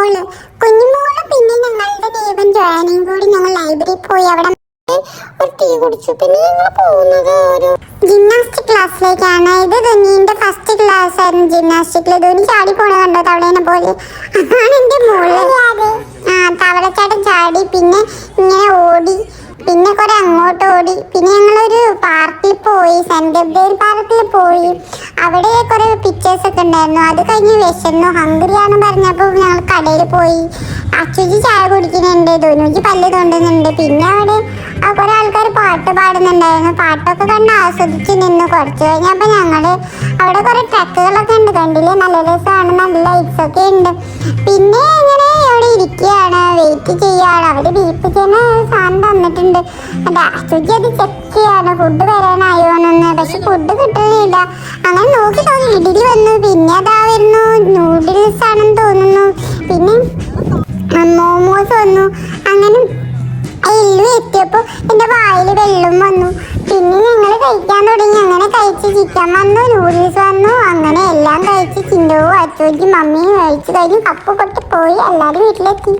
കുഞ്ഞുമോള് കുഞ്ഞുമോള് പിന്നെ ഞങ്ങളുടെ ദേവൻ ജോയാനയും കൂടി ഞങ്ങൾ ലൈബ്രറി പോയി അവിടെ ഒരു ടീ കുടിച്ചു. പിന്നെ ഞങ്ങൾ പോകുന്നത് ഒരു ജിംനാസ്റ്റിക് ക്ലാസ്സിലേക്കാണ്. ഇത് ധോനിന്റെ ഫസ്റ്റ് ക്ലാസ് ആയിരുന്നു ജിംനാസ്റ്റിക്കില്. ധോനി ചാടി പോണ കണ്ടോ തവളേനെ പോലെ. അതാണ് എന്റെ മോള്. തവളച്ചാട്ടം ചാടി പിന്നെ ഇങ്ങനെ ഓടി പിന്നെ കുറെ അങ്ങോട്ട് ഓടി. പിന്നെ ഞങ്ങളൊരു പാർക്കിൽ പോയി, സെന്റ് ബേൽ പാർക്കിൽ പോയി. അവിടെ കുറെ പിക്ചേഴ്സ് ഒക്കെ ഉണ്ടായിരുന്നു. അത് കഴിഞ്ഞ് വിശന്നു ഹംഗ്രി ആണെന്ന് പറഞ്ഞപ്പോൾ ഞങ്ങൾ കടയിൽ പോയി. അച്ചുജി ചായ കുടിക്കുന്നുണ്ട്, ധോനുജി പല്ല് തോണ്ടുന്നുണ്ട്. പിന്നെ അവിടെ കുറെ ആൾക്കാർ പാട്ട് പാടുന്നുണ്ടായിരുന്നു. പാട്ടൊക്കെ കണ്ട് ആസ്വദിച്ച് നിന്ന്. കുറച്ച് കഴിഞ്ഞപ്പോൾ ഞങ്ങള് അവിടെ കുറെ ട്രക്കുകളൊക്കെ ഉണ്ട്, കണ്ടില്ലേ? നല്ല രസമാണ്, നല്ല ലൈറ്റ്സ് ഒക്കെ ഉണ്ട്. പിന്നെ ഇങ്ങനെ അവിടെ ഇരിക്കുകയാണ്, വെയിറ്റ് ചെയ്യാണ്. അവര് ബീഫ് ചെയ്യുന്ന സാധനം തന്നിട്ടുണ്ട്. അച്ചുജി അത് ചെക്ക് ചെയ്യാണ് ഫുഡ് വരാനായോന്ന്. പക്ഷെ ഫുഡ് കിട്ടുന്നില്ല. അങ്ങനെ നോക്കി ഇഡലി വന്നു. പിന്നെ അതാ വരുന്നു നൂഡിൽസ് ആണെന്ന് തോന്നുന്നു. പിന്നെ മോമോസ് വന്നു. അങ്ങനെ എല്ലു എത്തിയപ്പോൾ എൻ്റെ വായിൽ വെള്ളം വന്നു. പിന്നെ ഞങ്ങൾ കഴിക്കാൻ തുടങ്ങി. അങ്ങനെ കഴിച്ച് ചിക്കൻ വന്നു, നൂഡിൽസ് വന്നു. അങ്ങനെ എല്ലാം കഴിച്ച് ചിന്തവും അച്ചോജി മമ്മിയും കഴിച്ച് കഴിഞ്ഞ് കപ്പ് കൊട്ടി പോയി. എല്ലാവരും വീട്ടിലെത്തി.